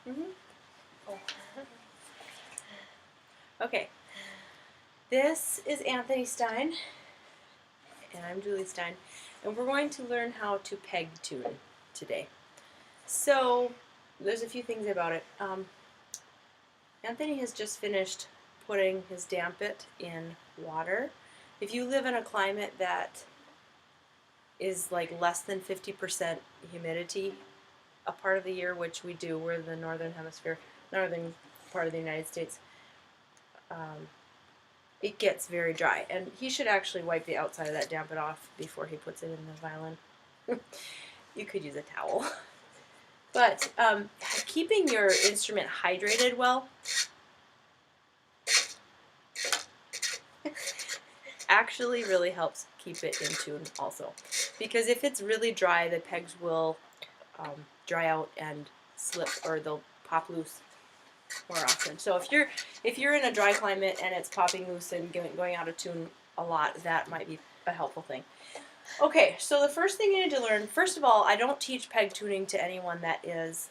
Mm-hmm. Oh. Okay. This is Anthony Stein, and I'm Julie Stein, and we're going to learn how to peg tune today. So, there's a few things about it. Anthony has just finished putting his dampit in water. If you live in a climate that is like less than 50% humidity a part of the year, which we do, we're in the northern hemisphere, northern part of the United States, it gets very dry. And he should actually wipe the outside of that dampit off before he puts it in the violin. You could use a towel. But keeping your instrument hydrated well actually really helps keep it in tune also. Because if it's really dry, the pegs will dry out and slip, or they'll pop loose more often. So if you're in a dry climate and it's popping loose and going out of tune a lot, that might be a helpful thing. Okay, so the first thing you need to learn, first of all, I don't teach peg tuning to anyone that is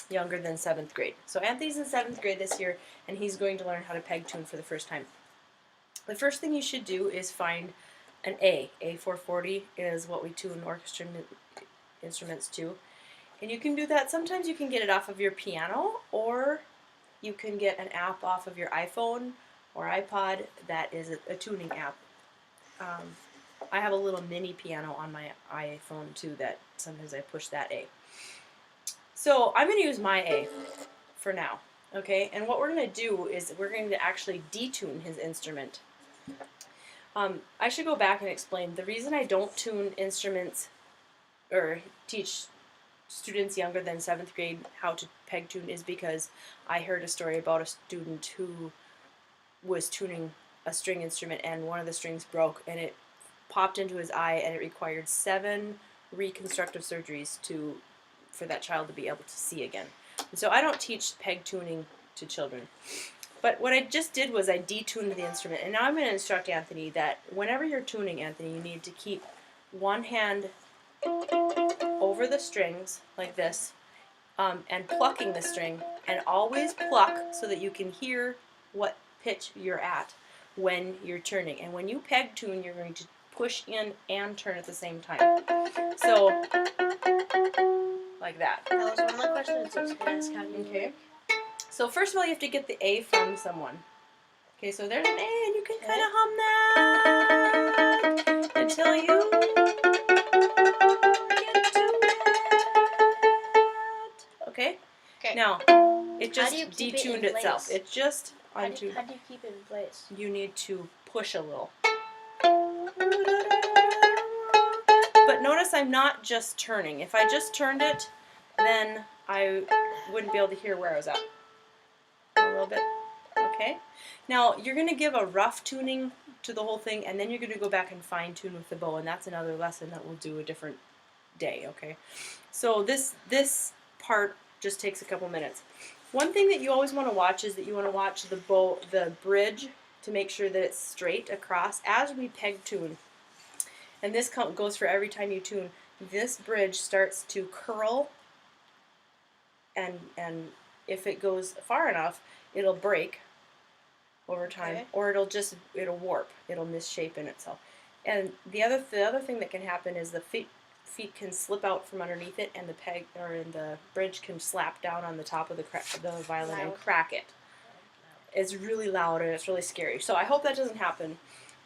younger than 7th grade. So Anthony's in 7th grade this year, and he's going to learn how to peg tune for the first time. The first thing you should do is find an A. A440 is what we tune orchestra instruments to. And you can do that, sometimes you can get it off of your piano, or you can get an app off of your iPhone or iPod that is a tuning app. I have a little mini piano on my iPhone too that sometimes I push that A. So I'm going to use my A for now, okay? And what we're going to do is we're going to actually detune his instrument. I should go back and explain. The reason I don't tune instruments or teach students younger than 7th grade how to peg tune is because I heard a story about a student who was tuning a string instrument and one of the strings broke and it popped into his eye, and it required 7 reconstructive surgeries for that child to be able to see again. And so I don't teach peg tuning to children. But what I just did was I detuned the instrument, and now I'm going to instruct Anthony that whenever you're tuning, Anthony, you need to keep one hand over the strings like this, and plucking the string, and always pluck so that you can hear what pitch you're at when you're turning. And when you peg tune, you're going to push in and turn at the same time. So, like that. That was one of my questions. Okay. So first of all, you have to get the A from someone. Okay, so there's an A, and you can kind of hum that until you get to that. Okay? Now, it just detuned itself. It's just onto. How do you keep it in place? You need to push a little. But notice I'm not just turning. If I just turned it, then I wouldn't be able to hear where I was at. A little bit. Okay? Now, you're going to give a rough tuning to the whole thing, and then you're going to go back and fine tune with the bow, and that's another lesson that we'll do a different day, okay? So this part just takes a couple minutes. One thing that you always want to watch is that you want to watch the bridge to make sure that it's straight across as we peg tune. And this goes for every time you tune. This bridge starts to curl, and if it goes far enough, it'll break over time, okay, or it'll warp. It'll misshape in itself. And the other thing that can happen is the feet can slip out from underneath it, and the bridge can slap down on the top of the violin and crack it. It's really loud and it's really scary. So I hope that doesn't happen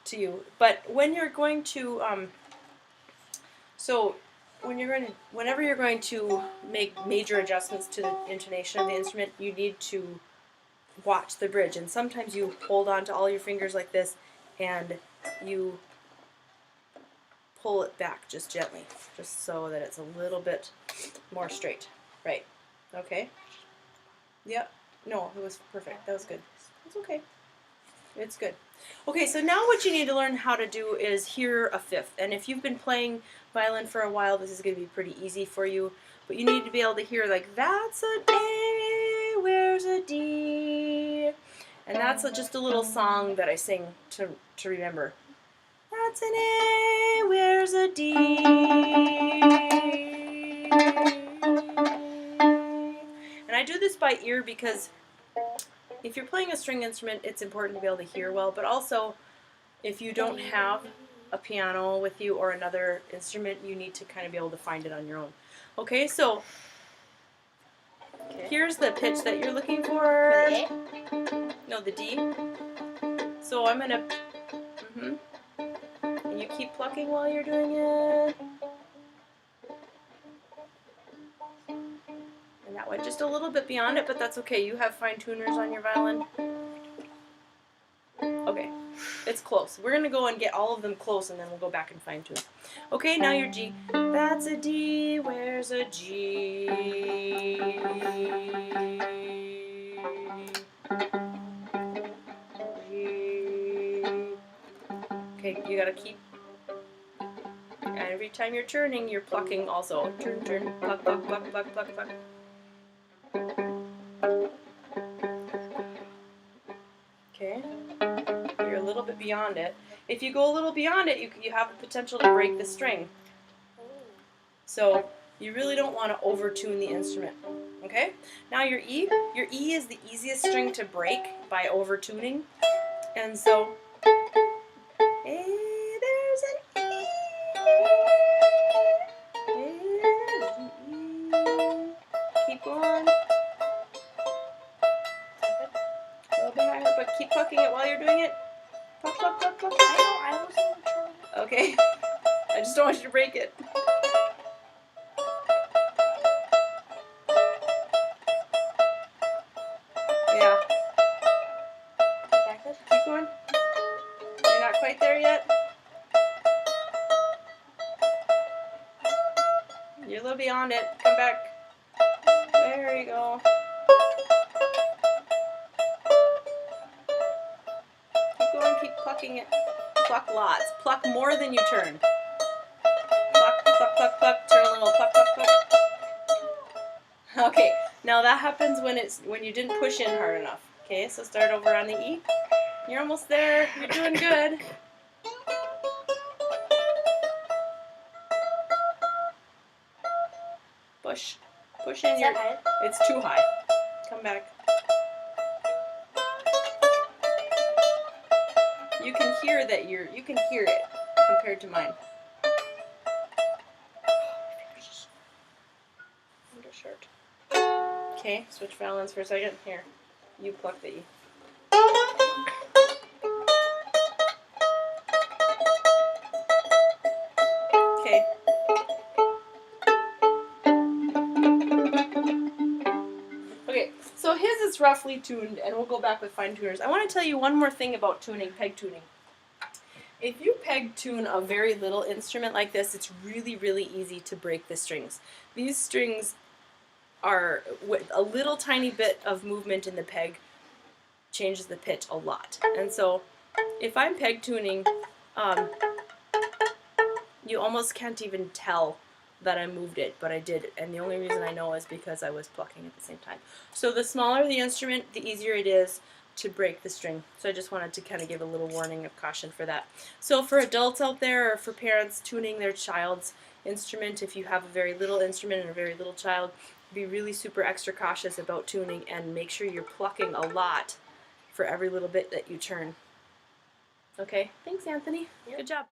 to you. But when you're going to whenever you're going to make major adjustments to the intonation of the instrument, you need to watch the bridge. And sometimes you hold on to all your fingers like this, and you pull it back just gently, just so that it's a little bit more straight. Right. Okay? Yep. No, it was perfect. That was good. It's okay. It's good. Okay, so now what you need to learn how to do is hear a fifth. And if you've been playing violin for a while, this is going to be pretty easy for you. But you need to be able to hear, like, that's an A, where's a D? And that's just a little song that I sing to remember. That's an A, where's a D? by ear because if you're playing a string instrument, it's important to be able to hear well, but also if you don't have a piano with you or another instrument, you need to kind of be able to find it on your own. Okay, so here's the pitch that you're looking for. The A? No, the D. So I'm gonna, and you keep plucking while you're doing it. And that went just a little bit beyond it, but that's okay. You have fine tuners on your violin. Okay, it's close. We're gonna go and get all of them close, and then we'll go back and fine tune. Okay, now your G. That's a D. Where's a G? G. Okay, you gotta keep. And every time you're turning, you're plucking also. Turn, turn, pluck, pluck, pluck, pluck, pluck, pluck. Okay, you're a little bit beyond it. If you go a little beyond it, you have the potential to break the string. So you really don't want to over-tune the instrument. Okay, now your E. Your E is the easiest string to break by over-tuning. And so, hey, there's an E. Hey, there's an E. Keep going. A little bit higher, but keep plucking it while you're doing it. Pluck, pluck, pluck, pluck. I wasn't trying. Okay. I just don't want you to break it. Yeah. Backwards? Keep going. You're not quite there yet. You're a little beyond it. Come back. There you go. Keep going, keep plucking it. Pluck lots. Pluck more than you turn. Pluck, pluck, pluck, pluck. Turn a little. Pluck, pluck, pluck. Okay, now that happens when you didn't push in hard enough. Okay, so start over on the E. You're almost there. You're doing good. Push. Push in Is your. that high? It's too high. Come back. You can hear that you can hear it compared to mine. Undershirt. Okay, switch violins for a second. Here, you pluck the E. Okay. Okay, so his is roughly tuned, and we'll go back with fine tuners. I want to tell you one more thing about tuning, peg tuning. If you peg tune a very little instrument like this, it's really, really easy to break the strings. These strings are, with a little tiny bit of movement in the peg, changes the pitch a lot. And so, if I'm peg tuning, you almost can't even tell that I moved it, but I did, and the only reason I know is because I was plucking at the same time. So the smaller the instrument, the easier it is to break the string. So I just wanted to kind of give a little warning of caution for that. So for adults out there, or for parents tuning their child's instrument, if you have a very little instrument and a very little child, be really super extra cautious about tuning and make sure you're plucking a lot for every little bit that you turn. Okay, thanks Anthony. Yep. Good job.